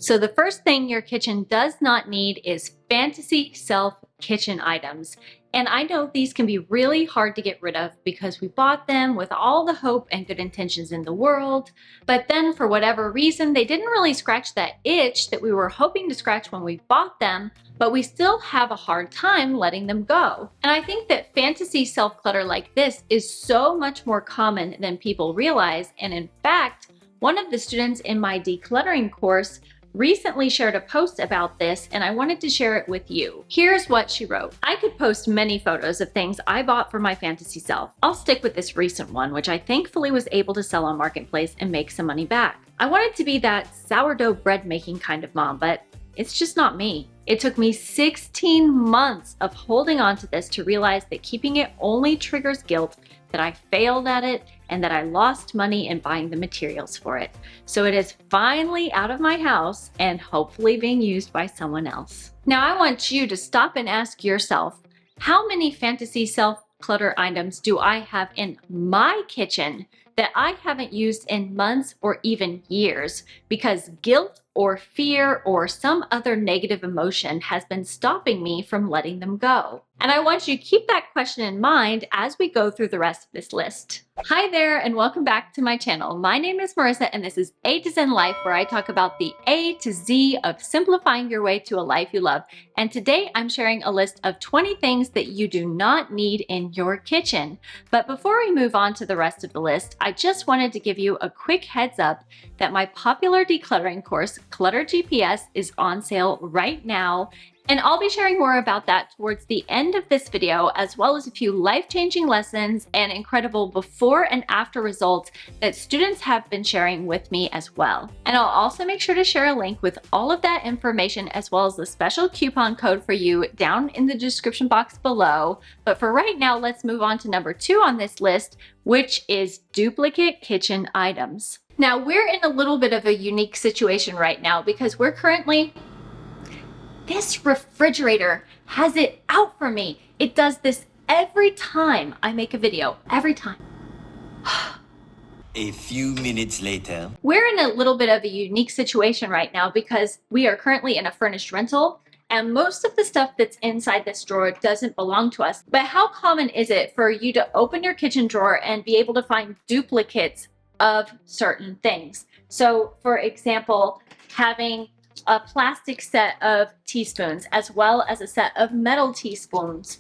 So the first thing your kitchen does not need is fantasy shelf kitchen items. And I know these can be really hard to get rid of because we bought them with all the hope and good intentions in the world, but then for whatever reason, they didn't really scratch that itch that we were hoping to scratch when we bought them, but we still have a hard time letting them go. And I think that fantasy self-clutter like this is so much more common than people realize. And in fact, one of the students in my decluttering course recently shared a post about this, and I wanted to share it with you. Here's what she wrote. I could post many photos of things I bought for my fantasy self. I'll stick with this recent one, which I thankfully was able to sell on Marketplace and make some money back. I wanted to be that sourdough bread making kind of mom, but it's just not me. It took me 16 months of holding on to this to realize that keeping it only triggers guilt, that I failed at it, and that I lost money in buying the materials for it. So it is finally out of my house and hopefully being used by someone else. Now I want you to stop and ask yourself, how many fantasy self-clutter items do I have in my kitchen that I haven't used in months or even years because guilt or fear or some other negative emotion has been stopping me from letting them go? And I want you to keep that question in mind as we go through the rest of this list. Hi there, and welcome back to my channel. My name is Marissa, and this is A to Zen Life, where I talk about the A to Z of simplifying your way to a life you love. And today I'm sharing a list of 20 things that you do not need in your kitchen. But before we move on to the rest of the list, I just wanted to give you a quick heads up that my popular decluttering course, Clutter GPS, is on sale right now. And I'll be sharing more about that towards the end of this video, as well as a few life-changing lessons and incredible before and after results that students have been sharing with me as well. And I'll also make sure to share a link with all of that information, as well as the special coupon code for you down in the description box below. But for right now, let's move on to number 2 on this list, which is duplicate kitchen items. Now, we're in a little bit of a unique situation right now because we're currently this refrigerator has it out for me. It does this every time I make a video, every time. A few minutes later. We're in a little bit of a unique situation right now because we are currently in a furnished rental, and most of the stuff that's inside this drawer doesn't belong to us. But how common is it for you to open your kitchen drawer and be able to find duplicates of certain things? So for example, having a plastic set of teaspoons as well as a set of metal teaspoons.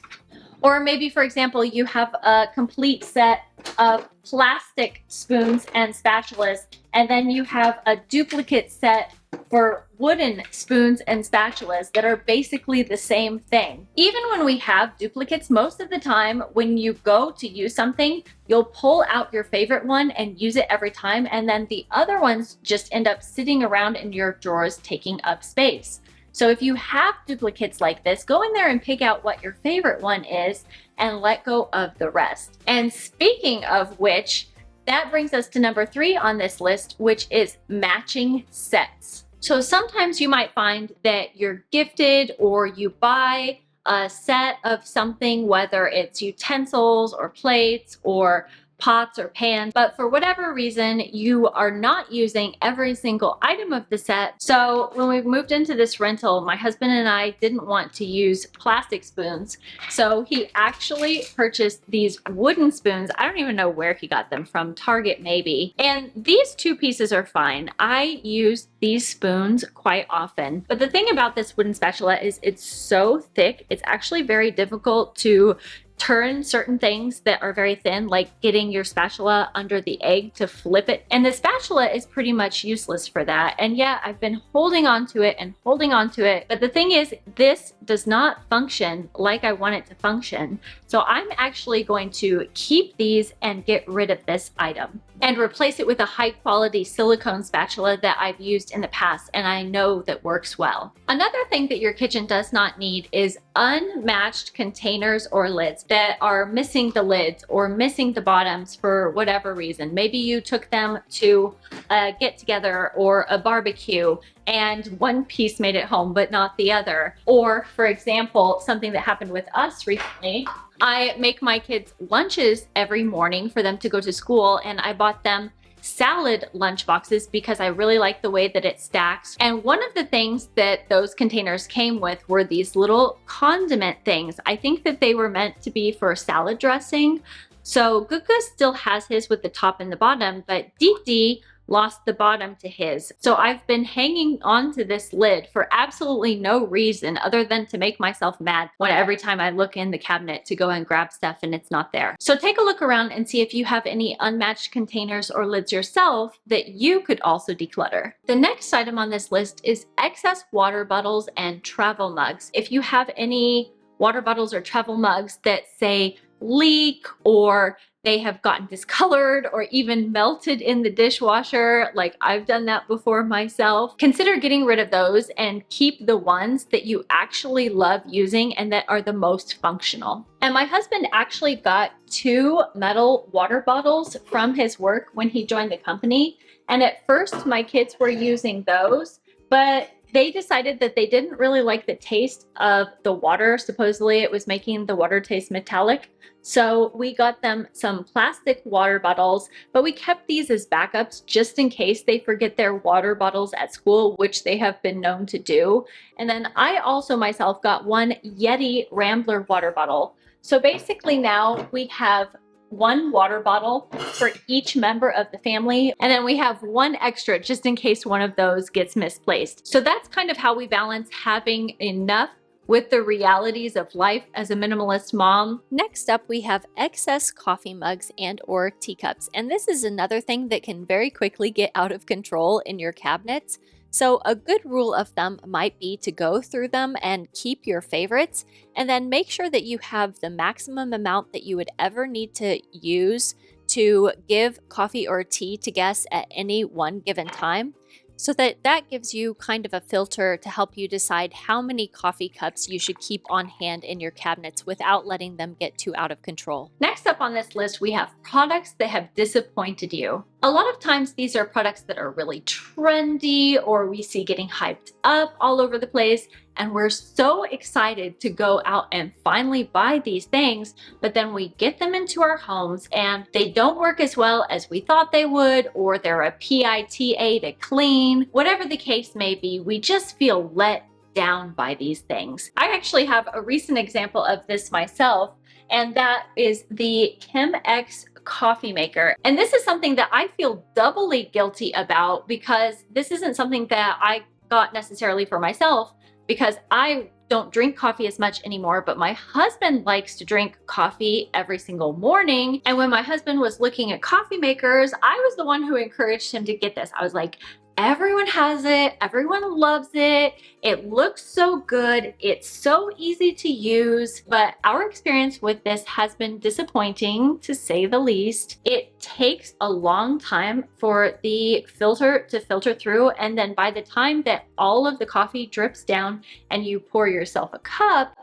Or maybe, for example, you have a complete set of plastic spoons and spatulas, and then you have a duplicate set for wooden spoons and spatulas that are basically the same thing. Even when we have duplicates, most of the time when you go to use something, you'll pull out your favorite one and use it every time, and then the other ones just end up sitting around in your drawers taking up space. So if you have duplicates like this, go in there and pick out what your favorite one is and let go of the rest. And speaking of which, that brings us to number 3 on this list, which is matching sets. So sometimes you might find that you're gifted or you buy a set of something, whether it's utensils or plates or pots or pans, but for whatever reason, you are not using every single item of the set. So when we moved into this rental, my husband and I didn't want to use plastic spoons. So he actually purchased these wooden spoons. I don't even know where he got them from, Target maybe. And these 2 pieces are fine. I use these spoons quite often. But the thing about this wooden spatula is it's so thick, it's actually very difficult to turn certain things that are very thin, like getting your spatula under the egg to flip it. And the spatula is pretty much useless for that. And yeah, I've been holding on to it and holding on to it. But the thing is, this does not function like I want it to function. So I'm actually going to keep these and get rid of this item and replace it with a high quality silicone spatula that I've used in the past and I know that works well. Another thing that your kitchen does not need is unmatched containers or lids that are missing the lids or missing the bottoms for whatever reason. Maybe you took them to a get together or a barbecue and one piece made it home but not the other. Or for example, something that happened with us recently, I make my kids lunches every morning for them to go to school, and I bought them salad lunch boxes because I really like the way that it stacks. And one of the things that those containers came with were these little condiment things. I think that they were meant to be for salad dressing. So Guka still has his with the top and the bottom, but Dee lost the bottom to his. So I've been hanging on to this lid for absolutely no reason other than to make myself mad when every time I look in the cabinet to go and grab stuff and it's not there. So take a look around and see if you have any unmatched containers or lids yourself that you could also declutter. The next item on this list is excess water bottles and travel mugs. If you have any water bottles or travel mugs that say leak, or they have gotten discolored or even melted in the dishwasher, like I've done that before myself, consider getting rid of those and keep the ones that you actually love using and that are the most functional. And my husband actually got 2 metal water bottles from his work when he joined the company. And at first my kids were using those, but they decided that they didn't really like the taste of the water. Supposedly it was making the water taste metallic. So we got them some plastic water bottles, but we kept these as backups just in case they forget their water bottles at school, which they have been known to do. And then I also myself got 1 Yeti Rambler water bottle. So basically now we have 1 water bottle for each member of the family, and then we have 1 extra just in case one of those gets misplaced. So that's kind of how we balance having enough with the realities of life as a minimalist mom. Next up, we have excess coffee mugs and or teacups. And this is another thing that can very quickly get out of control in your cabinets. So a good rule of thumb might be to go through them and keep your favorites, and then make sure that you have the maximum amount that you would ever need to use to give coffee or tea to guests at any one given time. So that gives you kind of a filter to help you decide how many coffee cups you should keep on hand in your cabinets without letting them get too out of control. Next up on this list, we have products that have disappointed you. A lot of times these are products that are really trendy or we see getting hyped up all over the place, and we're so excited to go out and finally buy these things, but then we get them into our homes and they don't work as well as we thought they would, or they're a PITA to clean. Whatever the case may be, we just feel let down by these things. I actually have a recent example of this myself, and that is the Chemex coffee maker. And this is something that I feel doubly guilty about because this isn't something that I got necessarily for myself, because I don't drink coffee as much anymore, but my husband likes to drink coffee every single morning. And when my husband was looking at coffee makers, I was the one who encouraged him to get this. I was like, everyone has it, everyone loves it, it looks so good, it's so easy to use. But our experience with this has been disappointing, to say the least. It takes a long time for the filter to filter through, and then by the time that all of the coffee drips down and you pour yourself a cup,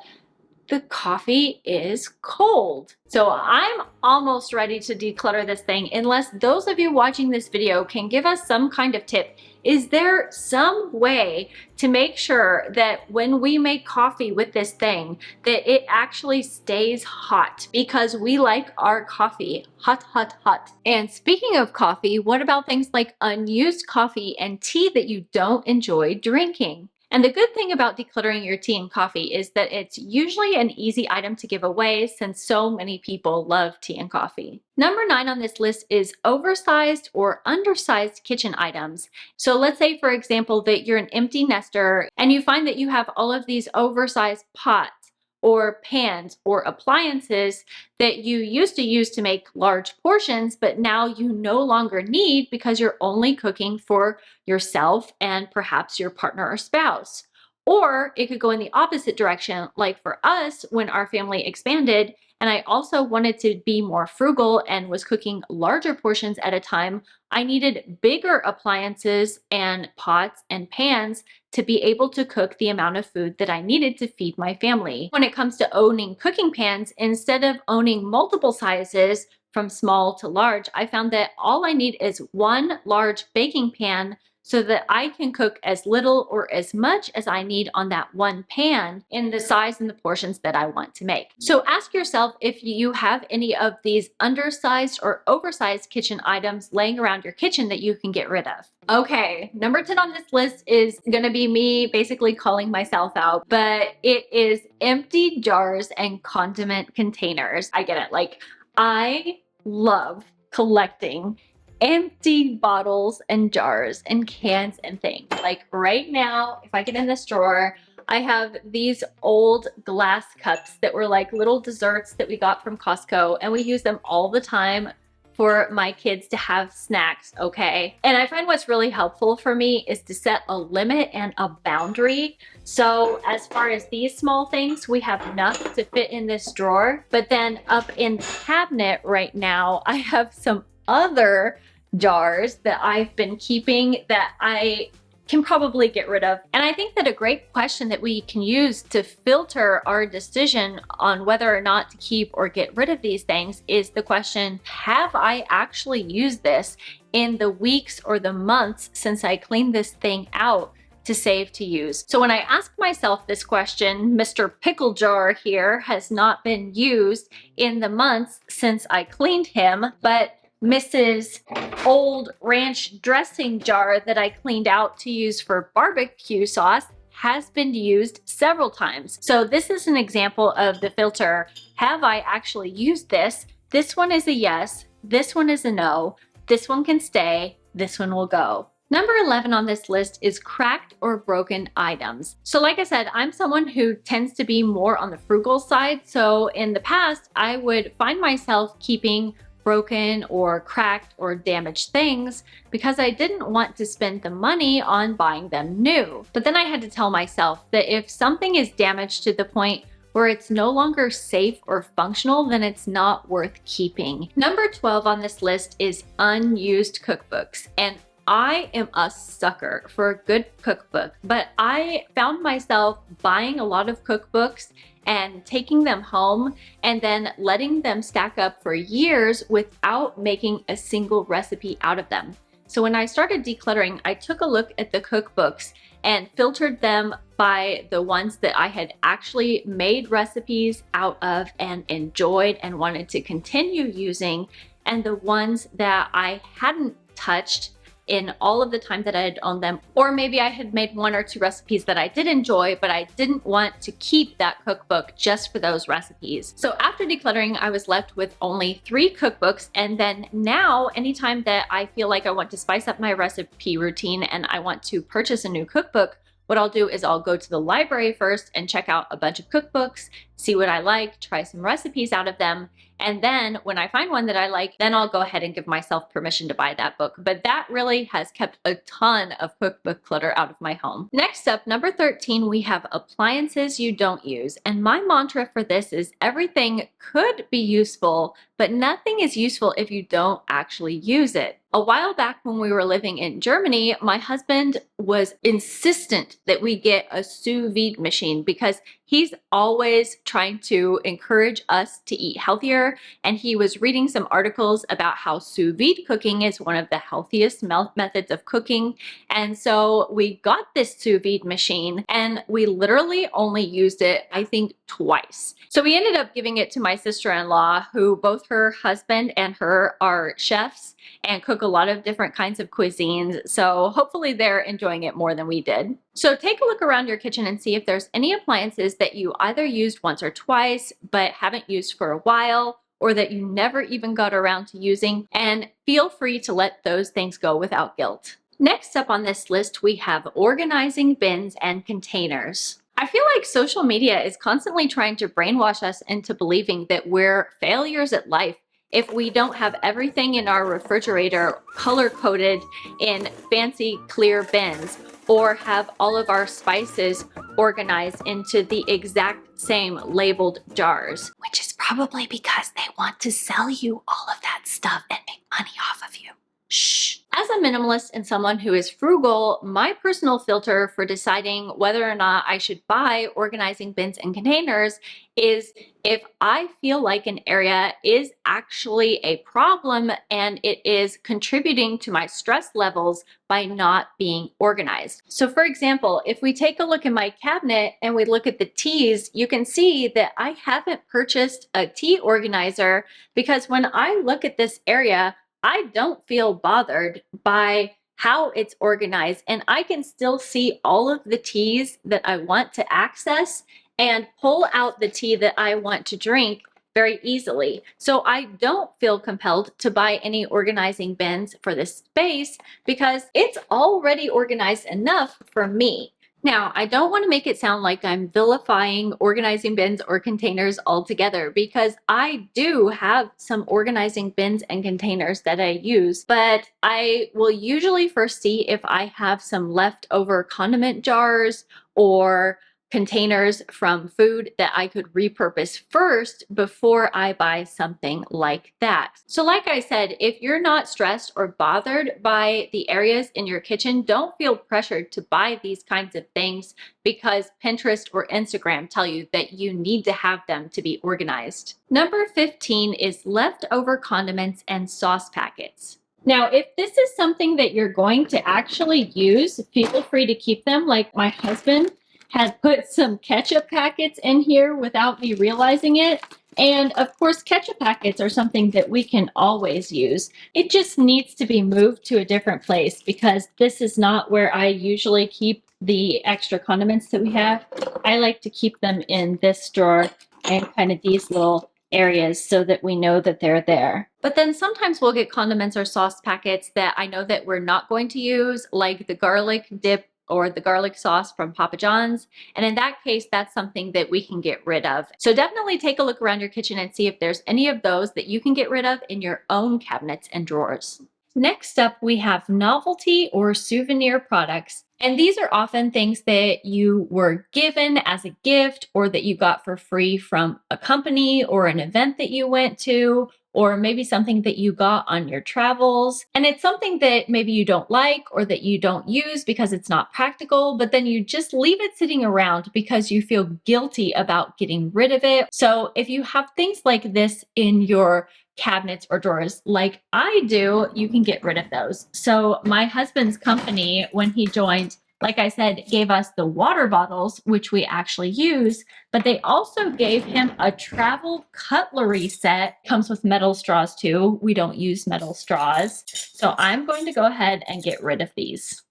the coffee is cold. So I'm almost ready to declutter this thing, unless those of you watching this video can give us some kind of tip. Is there some way to make sure that when we make coffee with this thing, that it actually stays hot? Because we like our coffee hot, hot, hot. And speaking of coffee, what about things like unused coffee and tea that you don't enjoy drinking? And the good thing about decluttering your tea and coffee is that it's usually an easy item to give away, since so many people love tea and coffee. Number 9 on this list is oversized or undersized kitchen items. So let's say, for example, that you're an empty nester and you find that you have all of these oversized pots or pans or appliances that you used to use to make large portions, but now you no longer need because you're only cooking for yourself and perhaps your partner or spouse. Or it could go in the opposite direction, like for us, when our family expanded and I also wanted to be more frugal and was cooking larger portions at a time, I needed bigger appliances and pots and pans to be able to cook the amount of food that I needed to feed my family. When it comes to owning cooking pans, instead of owning multiple sizes from small to large, I found that all I need is 1 large baking pan so that I can cook as little or as much as I need on that one pan in the size and the portions that I want to make. So ask yourself if you have any of these undersized or oversized kitchen items laying around your kitchen that you can get rid of. Okay, number 10 on this list is gonna be me basically calling myself out, but it is empty jars and condiment containers. I get it. Like, I love collecting empty bottles and jars and cans and things. Like right now, if I get in this drawer, I have these old glass cups that were like little desserts that we got from Costco, and we use them all the time for my kids to have snacks, okay? And I find what's really helpful for me is to set a limit and a boundary. So as far as these small things, we have enough to fit in this drawer. But then up in the cabinet right now, I have some other jars that I've been keeping that I can probably get rid of. And I think that a great question that we can use to filter our decision on whether or not to keep or get rid of these things is the question, have I actually used this in the weeks or the months since I cleaned this thing out to save to use? So when I ask myself this question, Mr. Pickle Jar here has not been used in the months since I cleaned him, but Mrs. Old Ranch dressing jar that I cleaned out to use for barbecue sauce has been used several times. So this is an example of the filter. Have I actually used this? This one is a yes. This one is a no. This one can stay. This one will go. Number 11 on this list is cracked or broken items. So like I said, I'm someone who tends to be more on the frugal side. So in the past, I would find myself keeping broken or cracked or damaged things because I didn't want to spend the money on buying them new. But then I had to tell myself that if something is damaged to the point where it's no longer safe or functional, then it's not worth keeping. Number 12 on this list is unused cookbooks. And I am a sucker for a good cookbook, but I found myself buying a lot of cookbooks and taking them home and then letting them stack up for years without making a single recipe out of them. So when I started decluttering, I took a look at the cookbooks and filtered them by the ones that I had actually made recipes out of and enjoyed and wanted to continue using, and the ones that I hadn't touched in all of the time that I had owned them, or maybe I had made one or two recipes that I did enjoy, but I didn't want to keep that cookbook just for those recipes. So after decluttering, I was left with only 3 cookbooks, and then now anytime that I feel like I want to spice up my recipe routine and I want to purchase a new cookbook, what I'll do is I'll go to the library first and check out a bunch of cookbooks, see what I like, try some recipes out of them, and then when I find one that I like, then I'll go ahead and give myself permission to buy that book. But that really has kept a ton of cookbook clutter out of my home. Next up, number 13, we have appliances you don't use. And my mantra for this is everything could be useful, but nothing is useful if you don't actually use it. A while back when we were living in Germany, my husband was insistent that we get a sous vide machine because he's always trying to encourage us to eat healthier. And he was reading some articles about how sous vide cooking is one of the healthiest methods of cooking. And so we got this sous vide machine and we literally only used it, I think, twice. So we ended up giving it to my sister-in-law, who both her husband and her are chefs and cook a lot of different kinds of cuisines. So hopefully they're enjoying it more than we did. So take a look around your kitchen and see if there's any appliances that you either used once or twice, but haven't used for a while, or that you never even got around to using, and feel free to let those things go without guilt. Next up on this list, we have organizing bins and containers. I feel like social media is constantly trying to brainwash us into believing that we're failures at life if we don't have everything in our refrigerator color-coded in fancy clear bins, or have all of our spices organized into the exact same labeled jars. Which is probably because they want to sell you all of that stuff and make money off of you. Shh. As a minimalist and someone who is frugal, my personal filter for deciding whether or not I should buy organizing bins and containers is if I feel like an area is actually a problem and it is contributing to my stress levels by not being organized. So for example, if we take a look in my cabinet and we look at the teas, you can see that I haven't purchased a tea organizer because when I look at this area, I don't feel bothered by how it's organized, and I can still see all of the teas that I want to access and pull out the tea that I want to drink very easily. So I don't feel compelled to buy any organizing bins for this space because it's already organized enough for me. Now, I don't want to make it sound like I'm vilifying organizing bins or containers altogether because I do have some organizing bins and containers that I use, but I will usually first see if I have some leftover condiment jars or containers from food that I could repurpose first before I buy something like that. So like I said, if you're not stressed or bothered by the areas in your kitchen, don't feel pressured to buy these kinds of things because Pinterest or Instagram tell you that you need to have them to be organized. Number 15 is leftover condiments and sauce packets. Now, if this is something that you're going to actually use, feel free to keep them. Like my husband had put some ketchup packets in here without me realizing it. And of course, ketchup packets are something that we can always use. It just needs to be moved to a different place because this is not where I usually keep the extra condiments that we have. I like to keep them in this drawer and kind of these little areas so that we know that they're there. But then sometimes we'll get condiments or sauce packets that I know that we're not going to use, like the garlic dip or the garlic sauce from Papa John's. And in that case, that's something that we can get rid of. So definitely take a look around your kitchen and see if there's any of those that you can get rid of in your own cabinets and drawers. Next up, we have novelty or souvenir products. And these are often things that you were given as a gift or that you got for free from a company or an event that you went to, or maybe something that you got on your travels. And it's something that maybe you don't like or that you don't use because it's not practical, but then you just leave it sitting around because you feel guilty about getting rid of it. So if you have things like this in your cabinets or drawers like I do, you can get rid of those. So my husband's company, when he joined, like I said, gave us the water bottles, which we actually use, but they also gave him a travel cutlery set. Comes with metal straws too. We don't use metal straws. So I'm going to go ahead and get rid of these.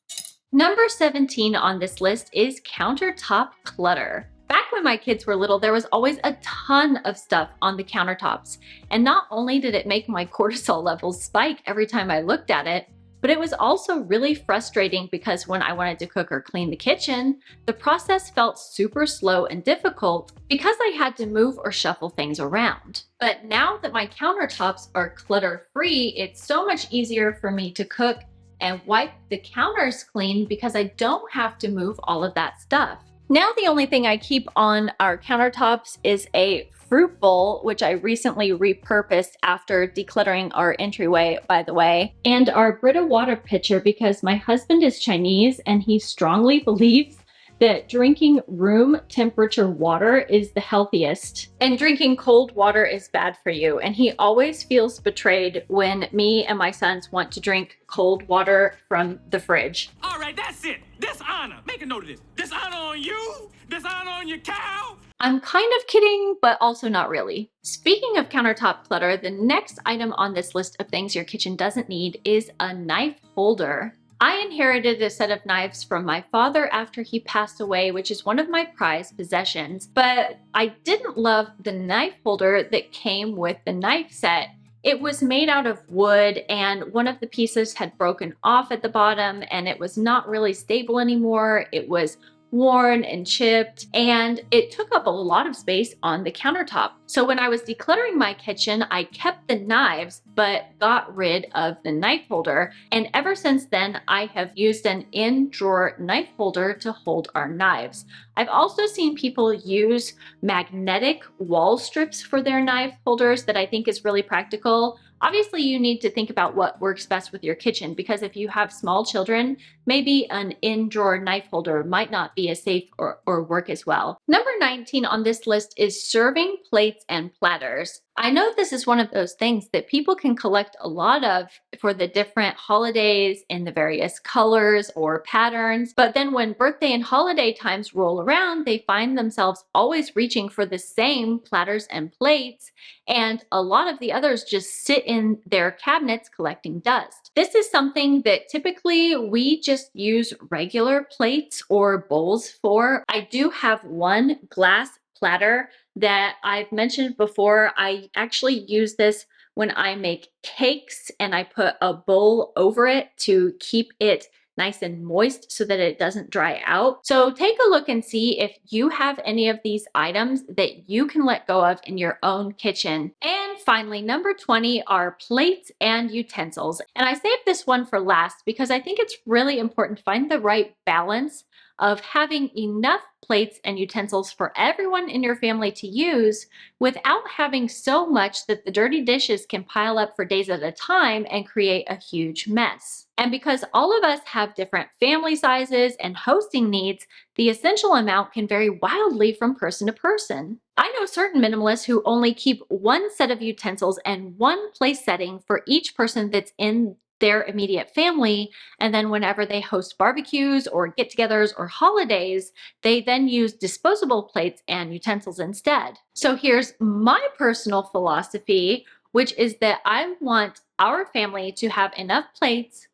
Number 17 on this list is countertop clutter. Back when my kids were little, there was always a ton of stuff on the countertops. And not only did it make my cortisol levels spike every time I looked at it, but it was also really frustrating because when I wanted to cook or clean the kitchen, the process felt super slow and difficult because I had to move or shuffle things around. But now that my countertops are clutter-free, it's so much easier for me to cook and wipe the counters clean because I don't have to move all of that stuff. Now the only thing I keep on our countertops is a fruit bowl, which I recently repurposed after decluttering our entryway, by the way, and our Brita water pitcher because my husband is Chinese and he strongly believes that drinking room temperature water is the healthiest and drinking cold water is bad for you. And he always feels betrayed when me and my sons want to drink cold water from the fridge. All right, that's it. Dishonor. Make a note of this. Dishonor on you. Dishonor on your cow. I'm kind of kidding, but also not really. Speaking of countertop clutter, the next item on this list of things your kitchen doesn't need is a knife holder. I inherited a set of knives from my father after he passed away, which is one of my prized possessions, but I didn't love the knife holder that came with the knife set. It was made out of wood and one of the pieces had broken off at the bottom and it was not really stable anymore. It was worn and chipped, and it took up a lot of space on the countertop. So when I was decluttering my kitchen, I kept the knives, but got rid of the knife holder. And ever since then, I have used an in-drawer knife holder to hold our knives. I've also seen people use magnetic wall strips for their knife holders that I think is really practical. Obviously, you need to think about what works best with your kitchen, because if you have small children, maybe an in-drawer knife holder might not be as safe or work as well. Number 19 on this list is serving plates and platters. I know this is one of those things that people can collect a lot of for the different holidays in the various colors or patterns, but then when birthday and holiday times roll around, they find themselves always reaching for the same platters and plates, and a lot of the others just sit in their cabinets collecting dust. This is something that typically we just use regular plates or bowls for. I do have one glass platter that I've mentioned before. I actually use this when I make cakes and I put a bowl over it to keep it nice and moist so that it doesn't dry out. So take a look and see if you have any of these items that you can let go of in your own kitchen. And finally, number 20 are plates and utensils. And I saved this one for last because I think it's really important to find the right balance of having enough plates and utensils for everyone in your family to use without having so much that the dirty dishes can pile up for days at a time and create a huge mess. And because all of us have different family sizes and hosting needs, the essential amount can vary wildly from person to person. I know certain minimalists who only keep one set of utensils and one place setting for each person that's in their immediate family, and then whenever they host barbecues or get-togethers or holidays, they then use disposable plates and utensils instead. So here's my personal philosophy, which is that I want our family to have enough plates,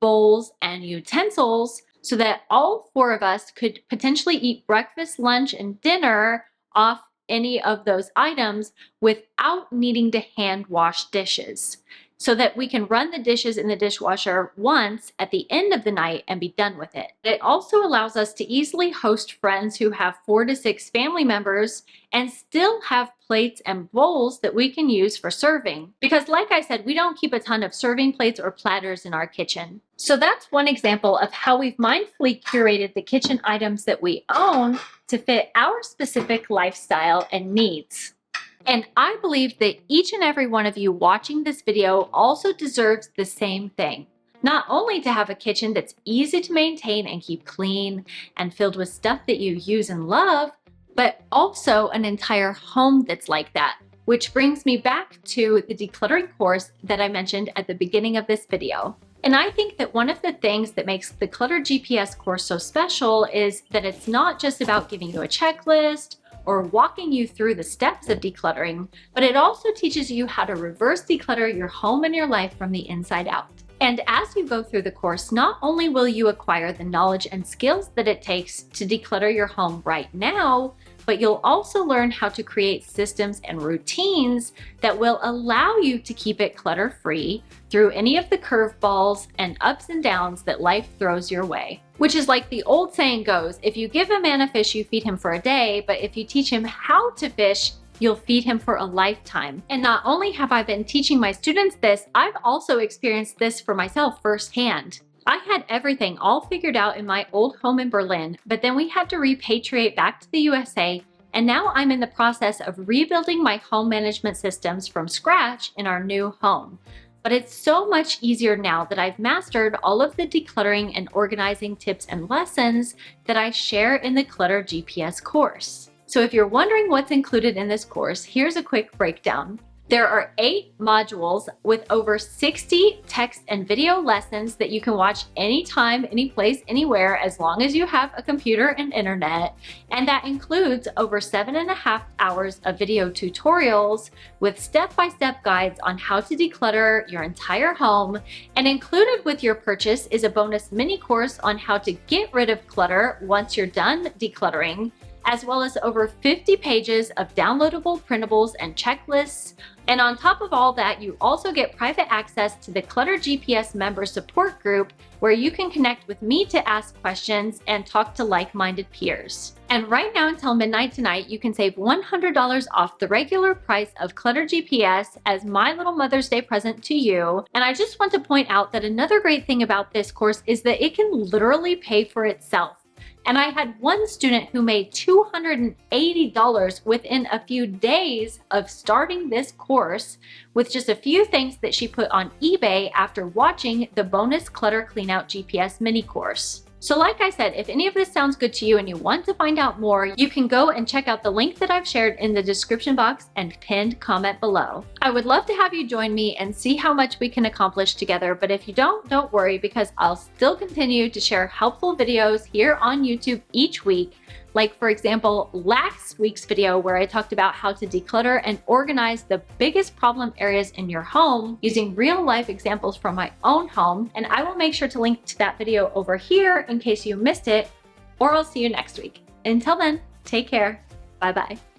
bowls, and utensils so that all four of us could potentially eat breakfast, lunch, and dinner off any of those items without needing to hand wash dishes, so that we can run the dishes in the dishwasher once at the end of the night and be done with it. It also allows us to easily host friends who have 4 to 6 family members and still have plates and bowls that we can use for serving. Because like I said, we don't keep a ton of serving plates or platters in our kitchen. So that's one example of how we've mindfully curated the kitchen items that we own to fit our specific lifestyle and needs. And I believe that each and every one of you watching this video also deserves the same thing. Not only to have a kitchen that's easy to maintain and keep clean and filled with stuff that you use and love, but also an entire home that's like that. Which brings me back to the decluttering course that I mentioned at the beginning of this video. And I think that one of the things that makes the Clutter GPS course so special is that it's not just about giving you a checklist or walking you through the steps of decluttering, but it also teaches you how to reverse declutter your home and your life from the inside out. And as you go through the course, not only will you acquire the knowledge and skills that it takes to declutter your home right now, but you'll also learn how to create systems and routines that will allow you to keep it clutter-free through any of the curveballs and ups and downs that life throws your way. Which is like the old saying goes, if you give a man a fish, you feed him for a day, but if you teach him how to fish, you'll feed him for a lifetime. And not only have I been teaching my students this, I've also experienced this for myself firsthand. I had everything all figured out in my old home in Berlin, but then we had to repatriate back to the USA, and now I'm in the process of rebuilding my home management systems from scratch in our new home. But it's so much easier now that I've mastered all of the decluttering and organizing tips and lessons that I share in the Clutter GPS course. So if you're wondering what's included in this course, here's a quick breakdown. There are 8 modules with over 60 text and video lessons that you can watch anytime, anyplace, anywhere, as long as you have a computer and internet. And that includes over 7.5 hours of video tutorials with step-by-step guides on how to declutter your entire home. And included with your purchase is a bonus mini course on how to get rid of clutter once you're done decluttering, as well as over 50 pages of downloadable printables and checklists. And on top of all that, you also get private access to the Clutter GPS member support group, where you can connect with me to ask questions and talk to like-minded peers. And right now until midnight tonight, you can save $100 off the regular price of Clutter GPS as my little Mother's Day present to you. And I just want to point out that another great thing about this course is that it can literally pay for itself. And I had one student who made $280 within a few days of starting this course with just a few things that she put on eBay after watching the bonus Clutter Cleanout GPS mini course. So like I said, if any of this sounds good to you and you want to find out more, you can go and check out the link that I've shared in the description box and pinned comment below. I would love to have you join me and see how much we can accomplish together, but if you don't worry, because I'll still continue to share helpful videos here on YouTube each week. Like for example, last week's video where I talked about how to declutter and organize the biggest problem areas in your home using real life examples from my own home. And I will make sure to link to that video over here in case you missed it, or I'll see you next week. Until then, take care. Bye-bye.